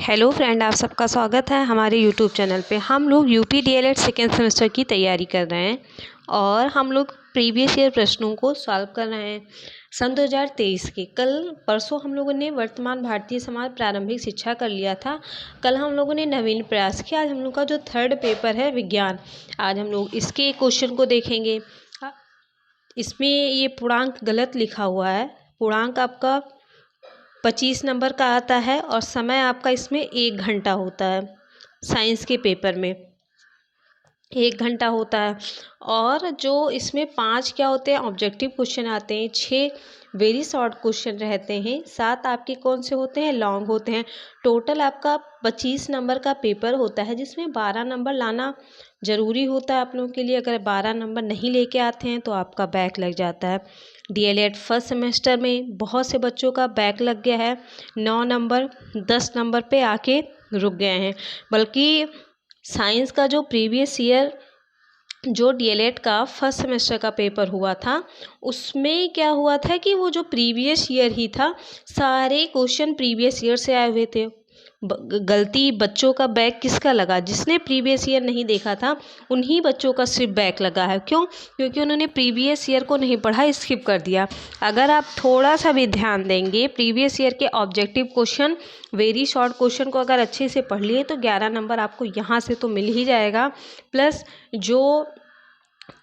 Hello friend, आप सबका स्वागत है हमारे यूट्यूब चैनल पे। हम लोग यूपी डीएलएड सेकेंड सेमेस्टर की तैयारी कर रहे हैं और हम लोग प्रीवियस ईयर प्रश्नों को सॉल्व कर रहे हैं सन 2023 के। कल परसों हम लोगों ने वर्तमान भारतीय समाज प्रारंभिक शिक्षा कर लिया था। कल हम लोगों ने नवीन प्रयास किया। आज हम लोग का जो थर्ड पेपर है विज्ञान, आज हम लोग इसके क्वेश्चन को देखेंगे। इसमें ये पूर्णांक गलत लिखा हुआ है। पूर्णांक आपका 25 नंबर का आता है और समय आपका इसमें 1 घंटा होता है। साइंस के पेपर में 1 घंटा होता है और जो इसमें 5 क्या होते हैं, ऑब्जेक्टिव क्वेश्चन आते हैं, 6 वेरी शॉर्ट क्वेश्चन रहते हैं, 7 आपके कौन से होते हैं, लॉन्ग होते हैं। टोटल आपका 25 नंबर का पेपर होता है जिसमें 12 नंबर लाना ज़रूरी होता है आप लोगों के लिए। अगर 12 नंबर नहीं लेके आते हैं तो आपका बैक लग जाता है। डीएलएड फर्स्ट सेमेस्टर में बहुत से बच्चों का बैक लग गया है, 9 नंबर 10 नंबर पे आके रुक गए हैं। बल्कि साइंस का जो प्रीवियस ईयर जो डीएलएड का फर्स्ट सेमेस्टर का पेपर हुआ था उसमें क्या हुआ था कि वो जो प्रीवियस ईयर ही था, सारे क्वेश्चन प्रीवियस ईयर से आए हुए थे। गलती बच्चों का बैक किसका लगा, जिसने प्रीवियस ईयर नहीं देखा था उन्हीं बच्चों का सिर्फ बैक लगा है। क्यों? क्योंकि उन्होंने प्रीवियस ईयर को नहीं पढ़ा, स्किप कर दिया। अगर आप थोड़ा सा भी ध्यान देंगे, प्रीवियस ईयर के objective question, very short question को अगर अच्छे से पढ़ लिए तो 11 नंबर आपको यहाँ से तो मिल ही जाएगा। प्लस जो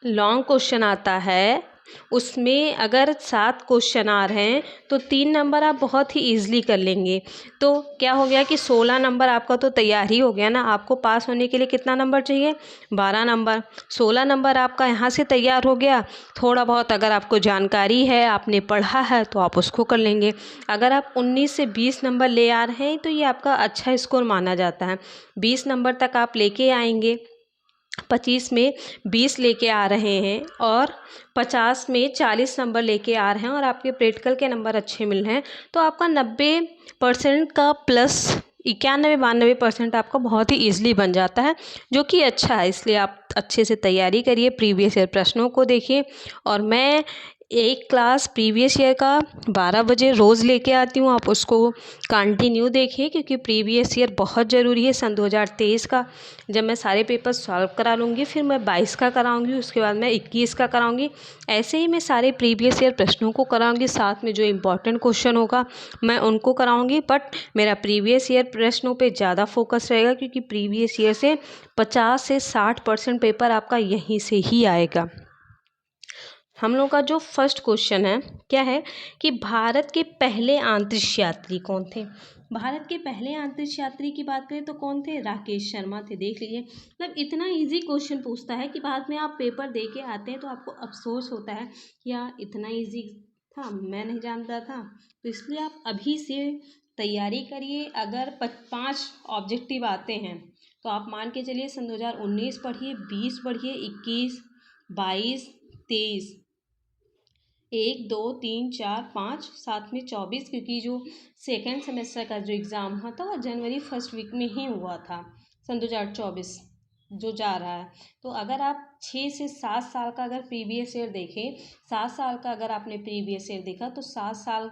लॉन्ग क्वेश्चन आता है उसमें अगर 7 क्वेश्चन आ रहे हैं तो 3 नंबर आप बहुत ही ईजिली कर लेंगे। तो क्या हो गया कि 16 नंबर आपका तो तैयार ही हो गया ना। आपको पास होने के लिए कितना नंबर चाहिए, 12 नंबर। 16 नंबर आपका यहाँ से तैयार हो गया। थोड़ा बहुत अगर आपको जानकारी है, आपने पढ़ा है तो आप उसको कर लेंगे। अगर आप 19 से 20 नंबर ले आ रहे हैं तो ये आपका अच्छा स्कोर माना जाता है। 20 नंबर तक आप लेके आएंगे, 25 में 20 लेके आ रहे हैं और 50 में 40 नंबर लेके आ रहे हैं और आपके प्रैक्टिकल के नंबर अच्छे मिल रहे हैं तो आपका 90% का प्लस 91-92% आपका बहुत ही ईजिली बन जाता है, जो कि अच्छा है। इसलिए आप अच्छे से तैयारी करिए, प्रीवियस ईयर प्रश्नों को देखिए। और मैं एक क्लास प्रीवियस ईयर का 12 बजे रोज़ लेके आती हूँ, आप उसको कंटिन्यू देखिए क्योंकि प्रीवियस ईयर बहुत ज़रूरी है। सन 2023 का जब मैं सारे पेपर सॉल्व करा लूँगी फिर मैं 22 का कराऊँगी, उसके बाद मैं 21 का कराऊँगी। ऐसे ही मैं सारे प्रीवियस ईयर प्रश्नों को कराऊँगी, साथ में जो इम्पोर्टेंट क्वेश्चन होगा मैं उनको कराऊँगी। बट मेरा प्रीवियस ईयर प्रश्नों पे ज़्यादा फोकस रहेगा क्योंकि प्रीवियस ईयर से 50 से 60% पेपर आपका यहीं से ही आएगा। हम लोग का जो फर्स्ट क्वेश्चन है क्या है कि भारत के पहले अंतरिक्ष यात्री कौन थे। भारत के पहले अंतरिक्ष यात्री की बात करें तो कौन थे, राकेश शर्मा थे। देख लीजिए, मतलब इतना इजी क्वेश्चन पूछता है कि बाद में आप पेपर दे के आते हैं तो आपको अफसोस होता है कि यार इतना इजी था, मैं नहीं जानता था। तो इसलिए आप अभी से तैयारी करिए। अगर 5 ऑब्जेक्टिव आते हैं तो आप मान के चलिए सन 2019 पढ़िए, 20 पढ़िए, 21, 22, 23, 1 2 3 4 5, साथ में 24, क्योंकि जो सेकेंड सेमेस्टर का जो एग्ज़ाम हुआ था जनवरी फर्स्ट वीक में ही हुआ था सन 2024 जो जा रहा है। तो अगर आप 6 से 7 साल का अगर प्रीवियस ईयर देखें, 7 साल का अगर आपने प्रीवियस ईयर देखा तो 7 साल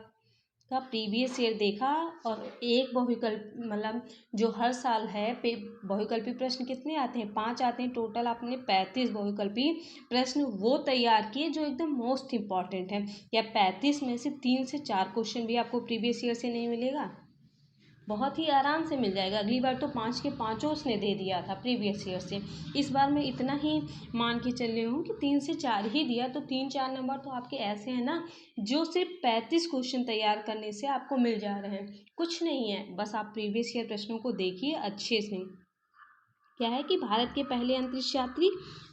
का प्रीवियस ईयर देखा और एक बहुविकल्प, मतलब जो हर साल है बहुविकल्पी प्रश्न कितने आते हैं, 5 आते हैं। टोटल आपने 35 बहुविकल्पी प्रश्न वो तैयार किए जो एकदम मोस्ट इम्पॉर्टेंट है। या 35 में से 3 से 4 क्वेश्चन भी आपको प्रीवियस ईयर से नहीं मिलेगा, बहुत ही आराम से मिल जाएगा। अगली बार तो 5 के 5 उसने दे दिया था प्रीवियस ईयर से, इस बार मैं इतना ही मान के चल रही हूँ कि 3 से 4 ही दिया, तो 3-4 नंबर तो आपके ऐसे हैं ना जो सिर्फ 35 क्वेश्चन तैयार करने से आपको मिल जा रहे हैं। कुछ नहीं है, बस आप प्रीवियस ईयर प्रश्नों को देखिए अच्छे से। क्या है कि भारत के पहले अंतरिक्ष यात्री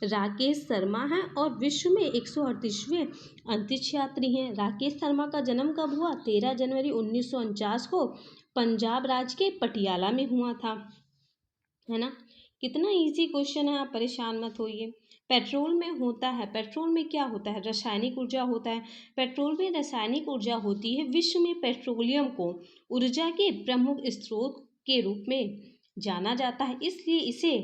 राकेश शर्मा हैं और विश्व में 138वें अंतरिक्ष यात्री हैं। राकेश शर्मा का जन्म कब हुआ, 13 जनवरी 1949 को पंजाब राज्य के पटियाला में हुआ था, है ना। कितना इजी क्वेश्चन है, आप परेशान मत होइए। पेट्रोल में होता है, पेट्रोल में क्या होता है, रासायनिक ऊर्जा होता है। पेट्रोल में रासायनिक ऊर्जा होती है। विश्व में पेट्रोलियम को ऊर्जा के प्रमुख स्रोत के रूप में जाना जाता है, इसलिए इसे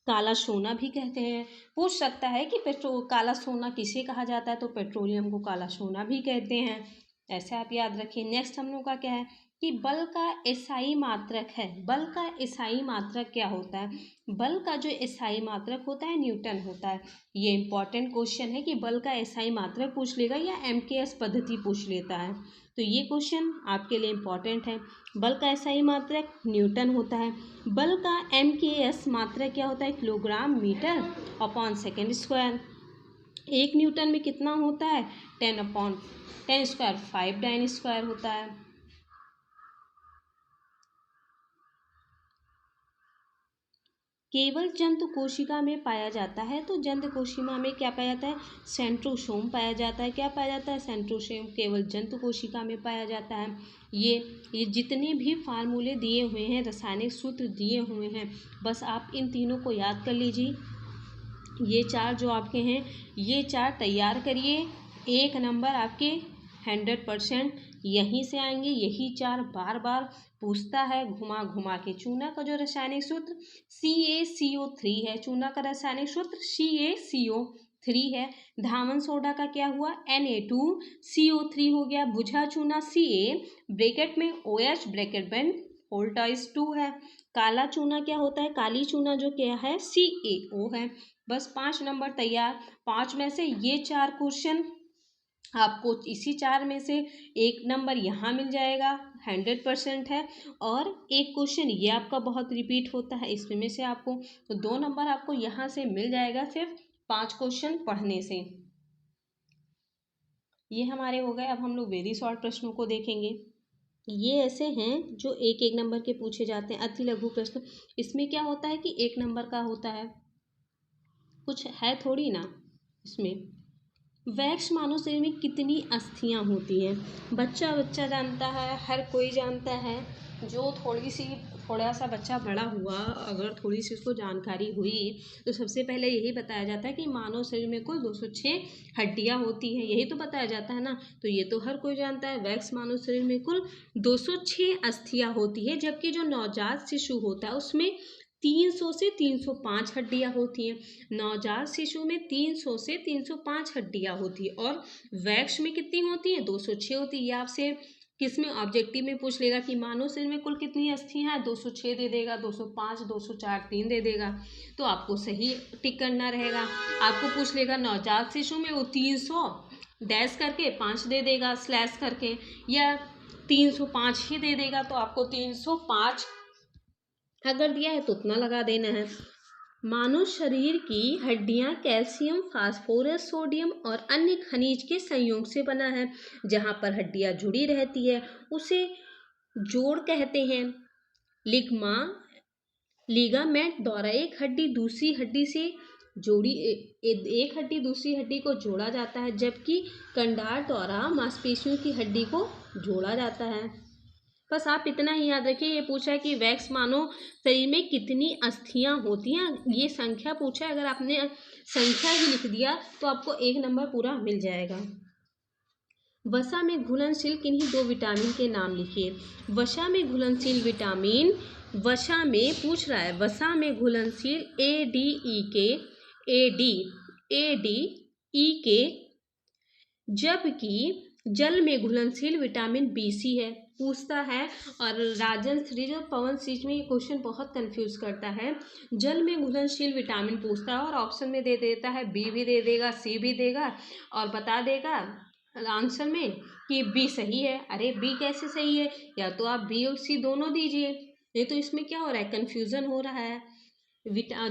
काला सोना भी कहते हैं। पूछ सकता है कि पेट्रोल काला सोना किसे कहा जाता है, तो पेट्रोलियम को काला सोना भी कहते हैं, ऐसे आप याद रखिए। नेक्स्ट हम लोग का क्या है, कि बल का एसआई मात्रक है। बल का एसआई मात्रक क्या होता है? बल का जो एसआई मात्रक होता है न्यूटन होता है। ये इंपॉर्टेंट क्वेश्चन है कि बल का एसआई मात्रक पूछ लेगा या एमकेएस पद्धति पूछ लेता है, तो ये क्वेश्चन आपके लिए इम्पॉर्टेंट है। बल का एसआई मात्रक न्यूटन होता है। बल का एमकेएस मात्रक क्या होता है? Kilogram metre upon second square. 1 newton में कितना होता है? 10/10 स्क्वायर 5 डाइन स्क्वायर होता है। केवल जंतु कोशिका में पाया जाता है, तो जंतु कोशिका में क्या पाया जाता है? सेंट्रोसोम पाया जाता है। क्या पाया जाता है? सेंट्रोसोम केवल जंतु कोशिका में पाया जाता है। ये जितने भी फार्मूले दिए हुए हैं, रासायनिक सूत्र दिए हुए हैं, बस आप इन तीनों को याद कर लीजिए। ये 4 जो आपके हैं, ये 4 तैयार करिए। 1 नंबर आपके 100% यहीं से आएंगे। यही 4 बार बार पूछता है घुमा घुमा के। चूना का जो रासायनिक सूत्र CaCO3 है। चूना का रासायनिक सूत्र CaCO3 है। धामन सोडा का क्या हुआ? Na2CO3 हो गया। बुझा चूना Ca ब्रैकेट में OH ब्रैकेट बंद वोल्टाइज 2 है। काला चूना क्या होता है? काली चूना जो क्या है? CaO है। बस 5 नंबर तैयार। 5 में से ये 4 क्वेश्चन आपको, इसी 4 में से 1 नंबर यहाँ मिल जाएगा, 100% है। और एक क्वेश्चन ये आपका बहुत रिपीट होता है, इसमें से आपको तो 2 नंबर आपको यहाँ से मिल जाएगा सिर्फ 5 क्वेश्चन पढ़ने से। ये हमारे हो गए। अब हम लोग वेरी शॉर्ट प्रश्नों को देखेंगे। ये ऐसे हैं जो 1-1 नंबर के पूछे जाते हैं, अति लघु प्रश्न। इसमें क्या होता है कि 1 नंबर का होता है, कुछ है थोड़ी ना इसमें। वैक्स मानव शरीर में कितनी अस्थियां होती हैं? बच्चा जानता है, हर कोई जानता है। जो थोड़ा सा बच्चा बड़ा हुआ, अगर थोड़ी सी उसको जानकारी हुई, तो सबसे पहले यही बताया जाता है कि मानव शरीर में कुल 206 हड्डियां होती हैं। यही तो बताया जाता है ना, तो ये तो हर कोई जानता है। वैक्स मानव शरीर में कुल 206 अस्थियां होती है, जबकि जो नवजात शिशु होता है उसमें 300 से 305 हड्डियां होती हैं। नवजात शिशु में 300 से 305 हड्डियां होती है, और वैक्स में कितनी होती हैं? 206 होती है। ये आपसे किस में ऑब्जेक्टिव में पूछ लेगा कि मानव शरीर में कुल कितनी अस्थियां हैं? 206 दे देगा, 205, 204, 3 दे देगा, तो आपको सही टिक करना रहेगा। आपको पूछ लेगा नवजात शिशु में, वो 300 डैश करके 5 दे देगा स्लैश करके, या 305 ही दे देगा, तो आपको 305 अगर दिया है तो उतना लगा देना है। मानव शरीर की हड्डियां कैल्शियम, फास्फोरस, सोडियम और अन्य खनिज के संयोग से बना है। जहां पर हड्डियां जुड़ी रहती है उसे जोड़ कहते हैं। लिग्मा लिगामेंट द्वारा एक हड्डी दूसरी हड्डी से जोड़ी एक हड्डी दूसरी हड्डी को जोड़ा जाता है, जबकि कंडार द्वारा मांसपेशियों की हड्डी को जोड़ा जाता है। बस आप इतना ही याद रखिए। ये पूछा है कि वैक्स मानव शरीर में कितनी अस्थियां होती हैं, ये संख्या पूछा है। अगर आपने संख्या ही लिख दिया तो आपको 1 नंबर पूरा मिल जाएगा। वसा में घुलनशील किन्हीं 2 विटामिन के नाम लिखिए। वसा में घुलनशील विटामिन, वसा में पूछ रहा है, वसा में घुलनशील ADE के, जबकि जल में घुलनशील विटामिन BC है, पूछता है। और राजन सीरीज और पवन सीरीज में ये क्वेश्चन बहुत कंफ्यूज करता है। जल में घुलनशील विटामिन पूछता है और ऑप्शन में दे देता है, B भी दे देगा, C भी देगा, और बता देगा आंसर में कि B सही है। अरे B कैसे सही है? या तो आप B और C दोनों दीजिए। ये तो इसमें क्या हो रहा है? कंफ्यूजन हो रहा है।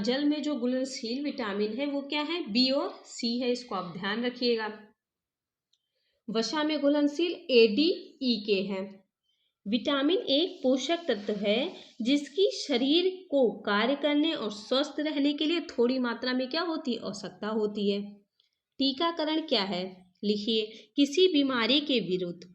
जल में जो घुलनशील विटामिन है वो क्या है? B और C है, इसको आप ध्यान रखिएगा। वसा में घुलनशील ADE है। विटामिन एक पोषक तत्व है जिसकी शरीर को कार्य करने और स्वस्थ रहने के लिए थोड़ी मात्रा में क्या होती है? आवश्यकता होती है। टीकाकरण क्या है? लिखिए। किसी बीमारी के विरुद्ध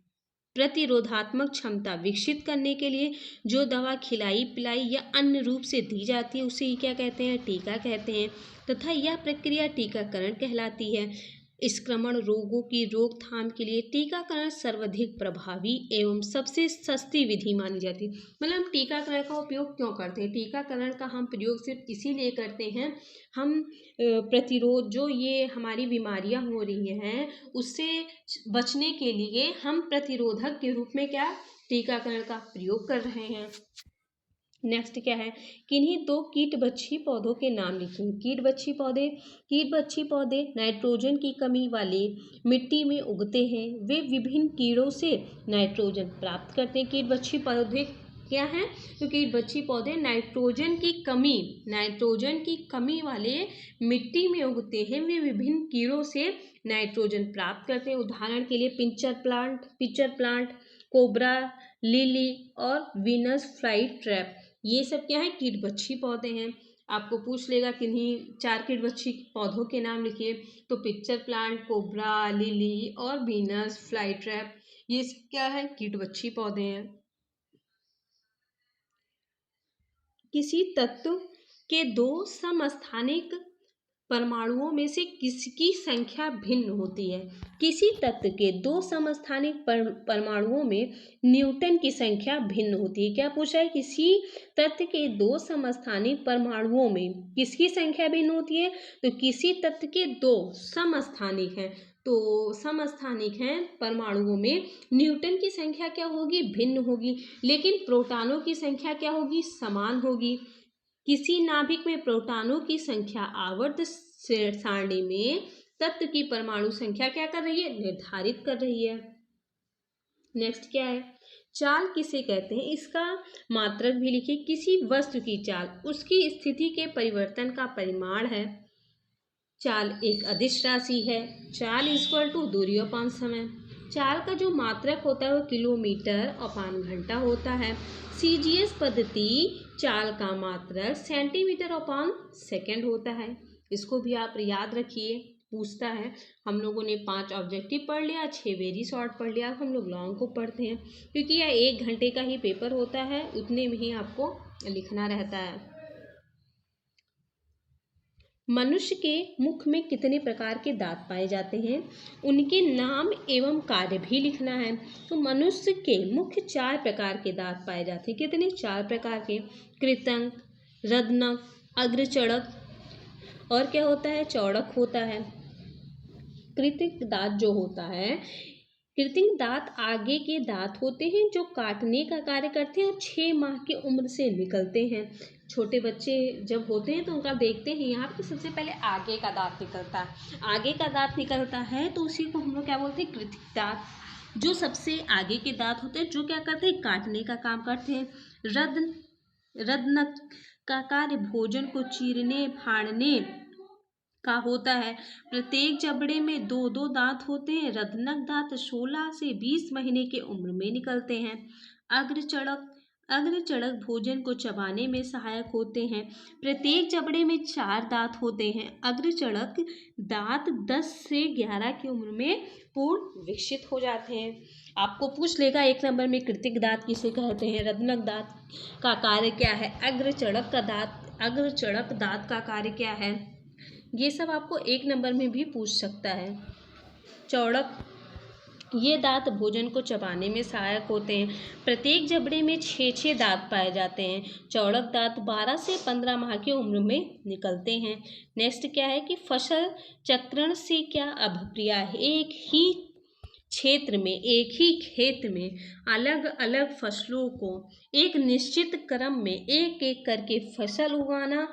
प्रतिरोधात्मक क्षमता विकसित करने के लिए जो दवा खिलाई पिलाई या अन्य रूप से दी जाती है उसे क्या कहते हैं? टीका कहते हैं, तथा यह प्रक्रिया टीकाकरण कहलाती है। संक्रमण रोगों की रोकथाम के लिए टीकाकरण सर्वाधिक प्रभावी एवं सबसे सस्ती विधि मानी जाती है। मतलब हम टीकाकरण का उपयोग क्यों करते हैं? टीकाकरण का हम प्रयोग सिर्फ इसीलिए करते हैं, हम प्रतिरोध जो ये हमारी बीमारियां हो रही हैं उससे बचने के लिए हम प्रतिरोधक के रूप में क्या टीकाकरण का प्रयोग कर रहे हैं। नेक्स्ट क्या है, किन्हीं दो कीटबच्ची पौधों के नाम लिखिए। कीटबच्ची पौधे नाइट्रोजन की कमी वाले मिट्टी में उगते हैं। वे विभिन्न कीड़ों से नाइट्रोजन प्राप्त करते हैं। कीटबच्ची पौधे क्या हैं? तो कीटबच्ची पौधे नाइट्रोजन की कमी वाले मिट्टी में उगते हैं। वे विभिन्न कीड़ों से नाइट्रोजन प्राप्त करते हैं। उदाहरण के लिए पिचर प्लांट, कोबरा लिली और वीनस फ्लाई ट्रैप, ये सब क्या है? कीटबच्ची पौधे हैं। आपको पूछ लेगा किन्हीं 4 कीटबच्ची पौधों के नाम लिखिए, तो पिक्चर प्लांट, कोबरा, लिली और वीनस फ्लाई ट्रैप, ये सब क्या है? कीटबच्ची पौधे हैं। किसी तत्व के दो समस्थानिक परमाणुओं में से किसकी संख्या भिन्न होती है? किसी तत्व के दो समस्थानिक परमाणुओं में न्यूटन की संख्या भिन्न होती है। क्या पूछा है? किसी तत्व के दो समस्थानिक परमाणुओं में किसकी संख्या भिन्न होती है? तो किसी तत्व के दो समस्थानिक हैं, तो समस्थानिक हैं परमाणुओं में, न्यूटन की संख्या क्या होगी? भिन्न होगी। लेकिन प्रोटॉनों की संख्या क्या होगी? समान होगी। किसी नाभिक में प्रोटॉनों की संख्या आवर्त सारणी में तत्व की परमाणु संख्या क्या कर रही है? निर्धारित कर रही है। नेक्स्ट क्या है? चाल किसे कहते हैं? इसका मात्रक भी लिखिए। किसी वस्तु की चाल उसकी स्थिति के परिवर्तन का परिमाण है। चाल एक अदिश राशि है। चाल इक्वल टू दूरी अपान समय। चाल का जो मात्रक होता है वो किलोमीटर अपान घंटा होता है। सीजीएस पद्धति चाल का मात्रक सेंटीमीटर अपान सेकंड होता है। इसको भी आप याद रखिए, पूछता है। हम लोगों ने 5 ऑब्जेक्टिव पढ़ लिया, 6 वेरी शॉर्ट पढ़ लिया, हम लोग लॉन्ग को पढ़ते हैं क्योंकि यह 1 घंटे का ही पेपर होता है, उतने में ही आपको लिखना रहता है। मनुष्य के मुख में कितने प्रकार के दांत पाए जाते हैं? उनके नाम एवं कार्य भी लिखना है। तो मनुष्य के मुख्य 4 प्रकार के दांत पाए जाते हैं। कितने? 4 प्रकार के। कृतंक, रदनक, अग्रचड़क और क्या होता है? चौड़क होता है। कृतंक दांत जो होता है, कृत्रिम दांत आगे के दांत होते हैं जो काटने का कार्य करते हैं और 6 माह की उम्र से निकलते हैं। छोटे बच्चे जब होते हैं तो उनका देखते हैं यहाँ पे सबसे पहले आगे का दांत निकलता है। आगे का दांत निकलता है तो उसी को हम लोग क्या बोलते हैं? कृत्रिम दांत। जो सबसे आगे के दांत होते हैं जो क्या करते हैं? काटने का काम करते हैं। रदनक का कार्य भोजन को चीरने फाड़ने का होता है। प्रत्येक जबड़े में 2-2 दांत होते हैं। रदनक दांत 16 से 20 महीने के उम्र में निकलते हैं। अग्रचड़क भोजन को चबाने में सहायक होते हैं। प्रत्येक जबड़े में 4 दांत होते हैं। अग्रचड़क दांत 10 से 11 की उम्र में पूर्ण विकसित हो जाते हैं। आपको पूछ लेगा 1 नंबर में कृत्रिम दांत किसे कहते हैं? रदनक दांत का कार्य क्या है? अग्रचड़क दांत का कार्य क्या है? ये सब आपको 1 नंबर में भी पूछ सकता है। चौड़क, ये दांत भोजन को चबाने में सहायक होते हैं। प्रत्येक जबड़े में 6-6 दांत पाए जाते हैं। चौड़क दांत 12 से 15 माह की उम्र में निकलते हैं। नेक्स्ट क्या है कि फसल चक्रण से क्या अभिप्राय है? एक ही खेत में अलग अलग फसलों को एक निश्चित क्रम में एक एक करके फसल उगाना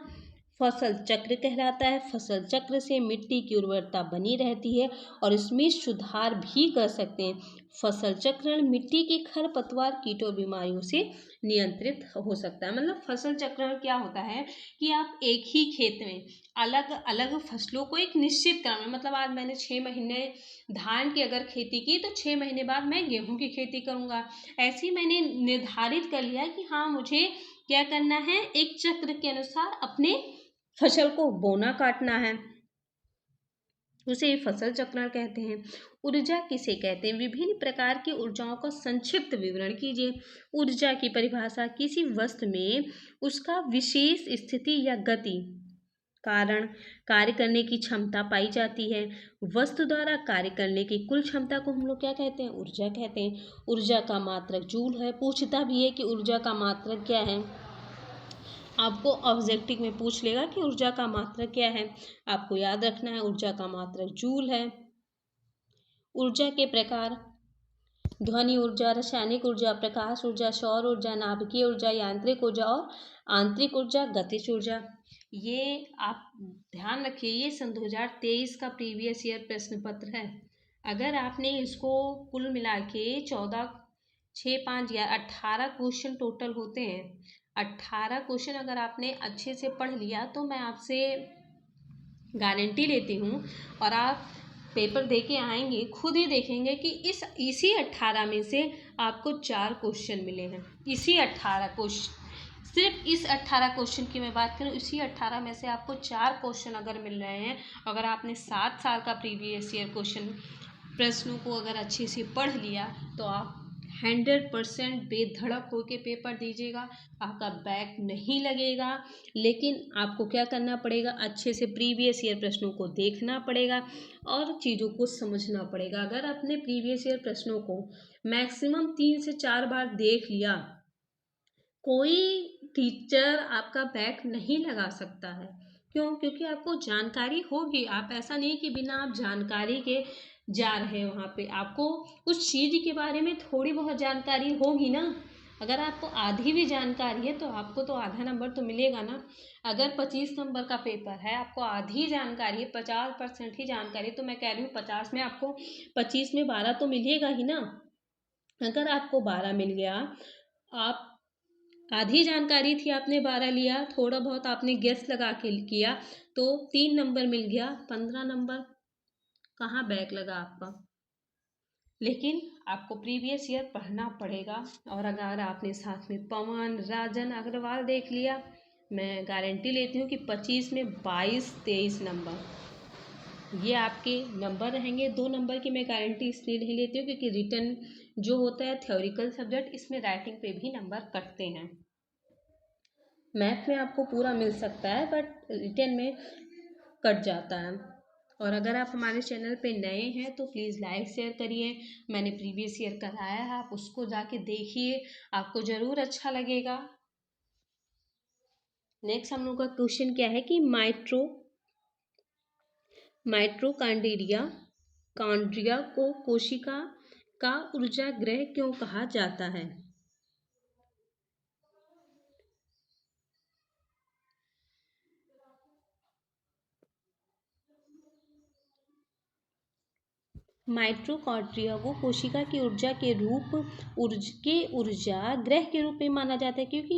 फसल चक्र कहलाता है। फसल चक्र से मिट्टी की उर्वरता बनी रहती है और इसमें सुधार भी कर सकते हैं। फसल चक्रण मिट्टी की खरपतवार, कीटों, बीमारियों से नियंत्रित हो सकता है। मतलब फसल चक्रण क्या होता है कि आप एक ही खेत में अलग अलग फसलों को एक निश्चित क्रम में, मतलब आज मैंने 6 महीने धान की अगर खेती की तो 6 महीने बाद मैं गेहूं की खेती करूंगा। ऐसे ही मैंने निर्धारित कर लिया कि हाँ मुझे क्या करना है, एक चक्र के अनुसार अपने फसल को बोना काटना है, उसे फसल चक्रण कहते हैं। ऊर्जा किसे कहते हैं? विभिन्न प्रकार की ऊर्जाओं का संक्षिप्त विवरण कीजिए। ऊर्जा की परिभाषा, किसी वस्तु में उसका विशेष स्थिति या गति कारण कार्य करने की क्षमता पाई जाती है। वस्तु द्वारा कार्य करने की कुल क्षमता को हम लोग क्या कहते हैं? ऊर्जा कहते हैं। ऊर्जा का मात्रक जूल है। पूछता भी है कि ऊर्जा का मात्रक क्या है। आपको ऑब्जेक्टिव में पूछ लेगा कि ऊर्जा का मात्रक क्या है। आपको याद रखना है ऊर्जा का मात्रक जूल है। ऊर्जा के प्रकार, ध्वनि ऊर्जा, रासायनिक ऊर्जा, प्रकाश ऊर्जा, सौर ऊर्जा, नाभिकीय ऊर्जा, यांत्रिक ऊर्जा और आंतरिक ऊर्जा, गतिज ऊर्जा। ये आप ध्यान रखिए, ये सन 2023 का प्रीवियस ईयर प्रश्न पत्र है। अगर आपने इसको कुल मिला के 14, 6, 5 या 18 क्वेश्चन टोटल होते हैं, 18 क्वेश्चन अगर आपने अच्छे से पढ़ लिया तो मैं आपसे गारंटी लेती हूँ, और आप पेपर दे के आएंगे खुद ही देखेंगे कि इसी 18 में से आपको 4 क्वेश्चन मिले हैं। इसी 18 क्वेश्चन, सिर्फ इस 18 क्वेश्चन की मैं बात करूँ, इसी 18 में से आपको 4 क्वेश्चन अगर मिल रहे हैं, अगर आपने 7 साल का प्रीवियस ईयर क्वेश्चन प्रश्नों को अगर अच्छे से पढ़ लिया तो आप 100% बेधड़क होके पेपर दीजिएगा, आपका बैक नहीं लगेगा। लेकिन आपको क्या करना पड़ेगा, अच्छे से प्रीवियस ईयर प्रश्नों को देखना पड़ेगा और चीज़ों को समझना पड़ेगा। अगर आपने प्रीवियस ईयर प्रश्नों को मैक्सिमम 3 से 4 बार देख लिया, कोई टीचर आपका बैक नहीं लगा सकता है। क्यों? क्योंकि आपको जानकारी होगी। आप ऐसा नहीं कि बिना आप जानकारी के जा रहे हैं वहाँ पे, आपको उस चीज़ के बारे में थोड़ी बहुत जानकारी होगी ना। अगर आपको आधी भी जानकारी है तो आपको तो आधा नंबर तो मिलेगा ना। अगर 25 नंबर का पेपर है, आपको आधी जानकारी है, 50% ही जानकारी, तो मैं कह रही हूँ 50 में आपको 25 में 12 तो मिलेगा ही ना। अगर आपको 12 मिल गया, आप आधी जानकारी थी, आपने 12 लिया, थोड़ा बहुत आपने गेस लगा के किया तो 3 नंबर मिल गया, 15 नंबर कहाँ बैक लगा आपका। लेकिन आपको प्रीवियस ईयर पढ़ना पड़ेगा। और अगर आपने साथ में पवन, राजन, अग्रवाल देख लिया, मैं गारंटी लेती हूँ कि 25 में 22-23 नंबर ये आपके नंबर रहेंगे। 2 नंबर की मैं गारंटी इसलिए नहीं लेती हूँ क्योंकि रिटर्न जो होता है थ्योरिकल सब्जेक्ट, इसमें राइटिंग पे भी नंबर कटते हैं। मैथ में आपको पूरा मिल सकता है बट रिटन में कट जाता है। और अगर आप हमारे चैनल पे नए हैं तो प्लीज़ लाइक शेयर करिए। मैंने प्रीवियस ईयर कराया है, आप उसको जाके देखिए, आपको ज़रूर अच्छा लगेगा। नेक्स्ट हम लोग का क्वेश्चन क्या है कि माइटोकॉन्ड्रिया को कोशिका का ऊर्जा गृह क्यों कहा जाता है? माइटोकॉन्ड्रिया को कोशिका की ऊर्जा के ऊर्जा गृह के रूप में माना जाता है क्योंकि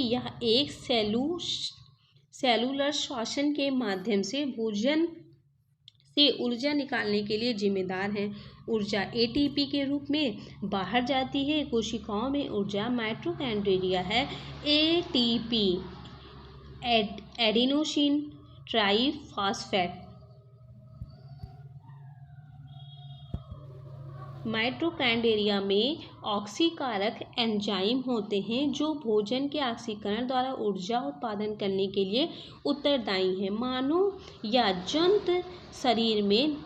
यह एक सेलुलर श्वसन के माध्यम से भोजन से ऊर्जा निकालने के लिए जिम्मेदार है। ऊर्जा एटीपी के रूप में बाहर जाती है। कोशिकाओं में ऊर्जा माइटोकॉन्ड्रिया है एटीपी, एडिनोसिन ट्राइफॉस्फेट। माइटोकॉन्ड्रिया में ऑक्सीकारक एंजाइम होते हैं जो भोजन के ऑक्सीकरण द्वारा ऊर्जा उत्पादन करने के लिए उत्तरदायी हैं। मानव या जंतु शरीर में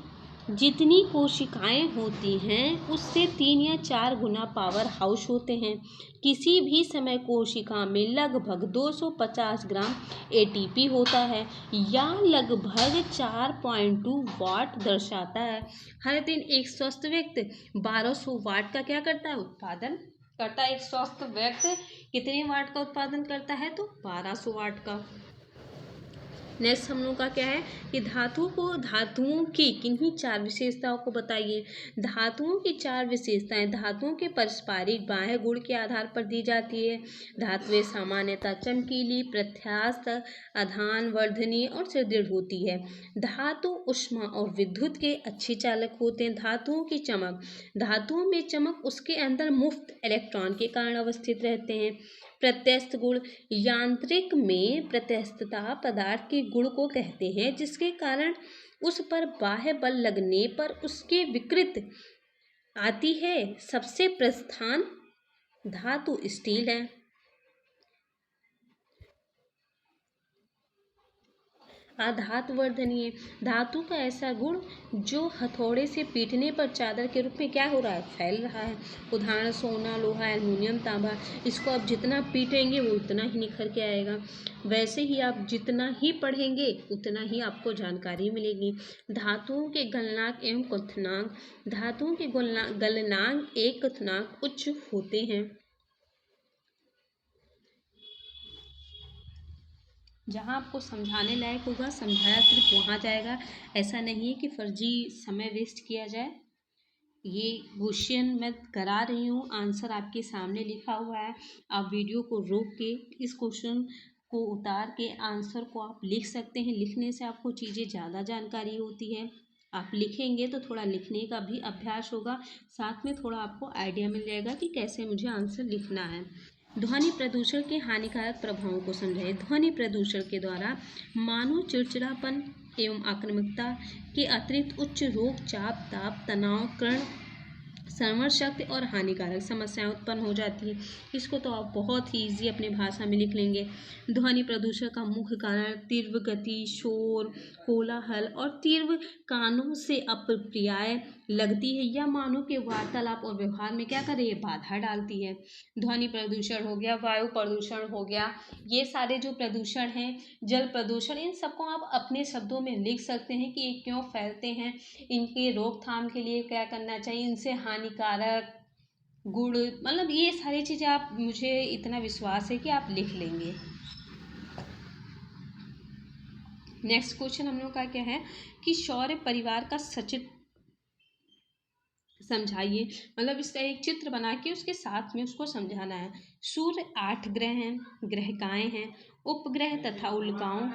जितनी कोशिकाएं होती हैं उससे 3 या 4 गुना पावर हाउस होते हैं। किसी भी समय कोशिका में लगभग 250 ग्राम एटीपी होता है या लगभग 4.2 वाट दर्शाता है। हर दिन एक स्वस्थ व्यक्ति 1200 वाट का क्या करता है, उत्पादन करता है। एक स्वस्थ व्यक्ति कितने वाट का उत्पादन करता है, तो 1200 वाट का। नेक्स्ट हम लोग का क्या है कि धातुओं की किन्हीं 4 विशेषताओं को बताइए। धातुओं की 4 विशेषताएं धातुओं के पारस्परिक बाह्य गुण के आधार पर दी जाती है। धातुएं सामान्यतः चमकीली, प्रत्यास्थ, आधान वर्धनीय और सुदृढ़ होती है। धातु ऊष्मा और विद्युत के अच्छे चालक होते हैं। धातुओं की चमक, धातुओं में चमक उसके अंदर मुफ्त इलेक्ट्रॉन के कारण अवस्थित रहते हैं। प्रत्यस्थ गुण, यांत्रिक में प्रत्यस्थता पदार्थ के गुण को कहते हैं जिसके कारण उस पर बाह्य बल लगने पर उसके विकृत आती है। सबसे प्रस्थान धातु स्टील है। आधातुवर्धनीय, धातु का ऐसा गुण जो हथौड़े से पीटने पर चादर के रूप में क्या हो रहा है, फैल रहा है। उदाहरण सोना, लोहा, एल्युमिनियम, तांबा। इसको आप जितना पीटेंगे वो उतना ही निखर के आएगा। वैसे ही आप जितना ही पढ़ेंगे उतना ही आपको जानकारी मिलेगी। धातुओं के गलनांक एवं क्वथनांक, धातुओं के गलनांक एक क्वथनांक उच्च होते हैं। जहाँ आपको समझाने लायक होगा समझाया सिर्फ वहाँ जाएगा। ऐसा नहीं है कि फर्जी समय वेस्ट किया जाए। ये क्वेश्चन मैं करा रही हूँ, आंसर आपके सामने लिखा हुआ है। आप वीडियो को रोक के इस क्वेश्चन को उतार के आंसर को आप लिख सकते हैं। लिखने से आपको चीज़ें ज़्यादा जानकारी होती है। आप लिखेंगे तो थोड़ा लिखने का भी अभ्यास होगा, साथ में थोड़ा आपको आइडिया मिल जाएगा कि कैसे मुझे आंसर लिखना है। ध्वनि प्रदूषण के हानिकारक प्रभावों को समझाइए। ध्वनि प्रदूषण के द्वारा मानव चिड़चिड़ापन एवं आक्रामकता के अतिरिक्त उच्च रोग, चाप, ताप, तनाव, कर्ण, श्रवण शक्ति और हानिकारक समस्याएं उत्पन्न हो जाती है। इसको तो आप बहुत ही ईजी अपनी भाषा में लिख लेंगे। ध्वनि प्रदूषण का मुख्य कारण तीव्र गति, शोर, कोलाहल और तीव्र कानों से अप्रिय लगती है या मानव के वार्तालाप और व्यवहार में क्या कर रही है, बाधा डालती है। ध्वनि प्रदूषण हो गया, वायु प्रदूषण हो गया, ये सारे जो प्रदूषण हैं, जल प्रदूषण, इन सबको आप अपने शब्दों में लिख सकते हैं कि ये क्यों फैलते हैं, इनके रोकथाम के लिए क्या करना चाहिए, इनसे हानिकारक गुण, मतलब ये सारी चीज़ें आप, मुझे इतना विश्वास है कि आप लिख लेंगे। नेक्स्ट क्वेश्चन हम लोग का क्या है कि सौर परिवार का सचित्र समझाइए। मतलब इसका एक चित्र बना के उसके साथ में उसको समझाना है। सूर्य 8 ग्रह हैं, ग्रहिकाएं हैं, उपग्रह तथा उल्काओं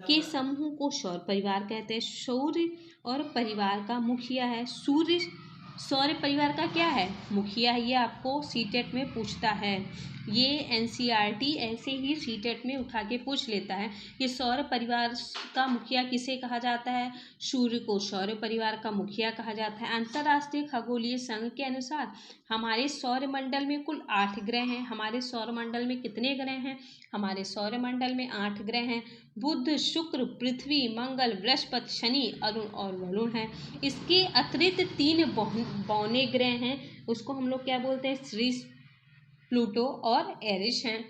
के समूह को सौर परिवार कहते हैं। सूर्य और परिवार का मुखिया है। सूर्य सौर परिवार का क्या है, मुखिया है। ये आपको सीटेट में पूछता है। ये एनसीईआरटी ऐसे ही सीटेट में उठा के पूछ लेता है कि सौर परिवार का मुखिया किसे कहा जाता है। सूर्य को सौर परिवार का मुखिया कहा जाता है। अंतर्राष्ट्रीय खगोलीय संघ के अनुसार हमारे सौर मंडल में कुल 8 ग्रह हैं। हमारे सौर मंडल में कितने ग्रह हैं, हमारे सौर मंडल में 8 ग्रह हैं। बुध, शुक्र, पृथ्वी, मंगल, बृहस्पति, शनि, अरुण और वरुण हैं। इसके अतिरिक्त 3 बौने ग्रह हैं, उसको हम लोग क्या बोलते हैं, सीरिस, प्लूटो और एरिस हैं।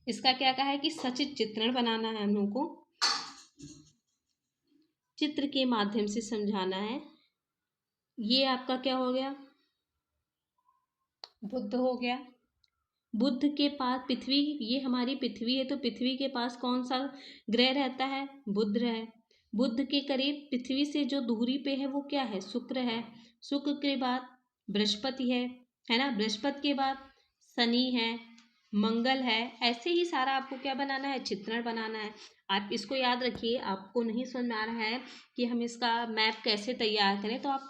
इसका क्या कहा है कि सचित्र चित्रण बनाना है, हम लोग को चित्र के माध्यम से समझाना है। ये आपका क्या हो गया, बुध हो गया। बुध के पास पृथ्वी, ये हमारी पृथ्वी है, तो पृथ्वी के पास कौन सा ग्रह रहता है, बुध है। बुध के करीब पृथ्वी से जो दूरी पे है वो क्या है, शुक्र है। शुक्र के बाद बृहस्पति है ना, बृहस्पति के बाद शनि है, मंगल है। ऐसे ही सारा आपको क्या बनाना है, चित्रण बनाना है। आप इसको याद रखिए। आपको नहीं समझ में आ रहा है कि हम इसका मैप कैसे तैयार करें, तो आप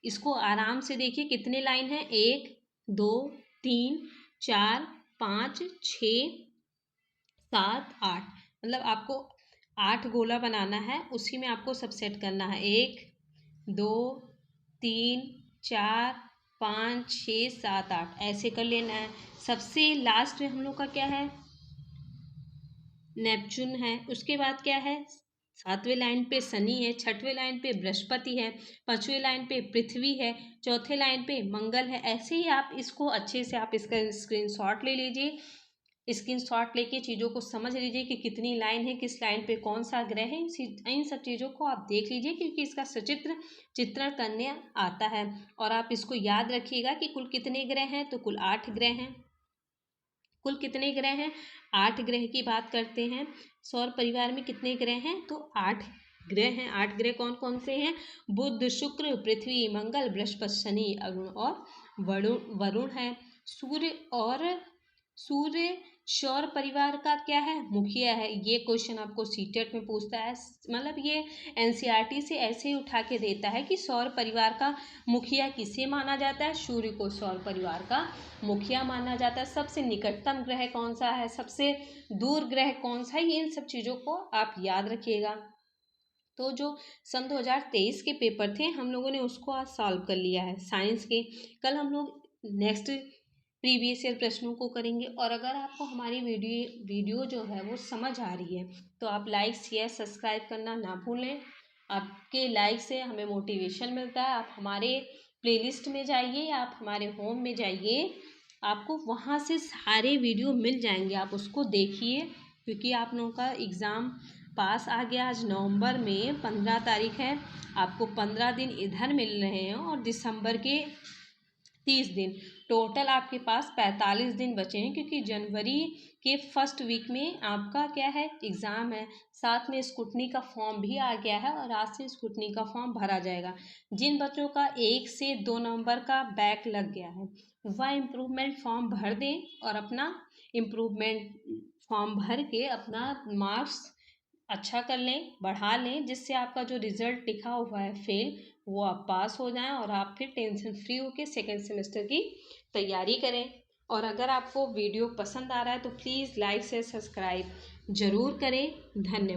इसको आराम से देखिए। कितने लाइन है, 1 2 3 4 5 6 7 8, मतलब आपको 8 गोला बनाना है। उसी में आपको सब सेट करना है। 1 2 3 4 5 6 7 8 ऐसे कर लेना है। सबसे लास्ट में हम लोग का क्या है, नेपच्यून है। उसके बाद क्या है, 7वें लाइन पे शनि है, 6वें लाइन पे बृहस्पति है, 5वें लाइन पे पृथ्वी है, 4थे लाइन पे मंगल है। ऐसे ही आप इसको अच्छे से आप इसका स्क्रीनशॉट ले लीजिए। स्क्रीनशॉट लेके चीज़ों को समझ लीजिए कि कितनी लाइन है, किस लाइन पे कौन सा ग्रह है। इन सब चीज़ों को आप देख लीजिए, क्योंकि इसका सचित्र चित्रण करने आता है। और आप इसको याद रखिएगा कि कुल कितने ग्रह हैं, तो कुल 8 ग्रह हैं। कुल कितने ग्रह हैं, 8 ग्रह की बात करते हैं। सौर परिवार में कितने ग्रह हैं, तो 8 ग्रह हैं। 8 ग्रह कौन कौन से हैं, बुध, शुक्र, पृथ्वी, मंगल, बृहस्पति, शनि, अरुण और वरुण है। सूर्य सौर परिवार का क्या है, मुखिया है। ये क्वेश्चन आपको सीटेट में पूछता है। मतलब ये एनसीईआरटी से ऐसे ही उठा के देता है कि सौर परिवार का मुखिया किसे माना जाता है, सूर्य को सौर परिवार का मुखिया माना जाता है। सबसे निकटतम ग्रह कौन सा है, सबसे दूर ग्रह कौन सा है, ये इन सब चीज़ों को आप याद रखिएगा। तो जो सन 2023 के पेपर थे, हम लोगों ने उसको आज सॉल्व कर लिया है, साइंस के। कल हम लोग नेक्स्ट प्रीवियस ईयर प्रश्नों को करेंगे। और अगर आपको हमारी वीडियो जो है वो समझ आ रही है तो आप लाइक शेयर सब्सक्राइब करना ना भूलें। आपके लाइक से हमें मोटिवेशन मिलता है। आप हमारे प्लेलिस्ट में जाइए, आप हमारे होम में जाइए, आपको वहाँ से सारे वीडियो मिल जाएंगे, आप उसको देखिए। क्योंकि आप लोगों का एग्ज़ाम पास आ गया, आज नवंबर में 15 तारीख है, आपको 15 दिन इधर मिल रहे हैं और दिसंबर के 30 दिन, टोटल आपके पास 45 दिन बचे हैं। क्योंकि जनवरी के फर्स्ट वीक में आपका क्या है, एग्ज़ाम है। साथ में स्कूटनी का फॉर्म भी आ गया है और आज से स्कूटनी का फॉर्म भरा जाएगा। जिन बच्चों का 1 से 2 नवंबर का बैक लग गया है वह इम्प्रूवमेंट फॉर्म भर दें और अपना इम्प्रूवमेंट फॉर्म भर के अपना मार्क्स अच्छा कर लें, बढ़ा लें, जिससे आपका जो रिज़ल्ट लिखा हुआ है फेल, वो आप पास हो जाएं और आप फिर टेंशन फ्री होकर सेकेंड सेमेस्टर की तैयारी करें। और अगर आपको वीडियो पसंद आ रहा है तो प्लीज़ लाइक से सब्सक्राइब ज़रूर करें। धन्यवाद।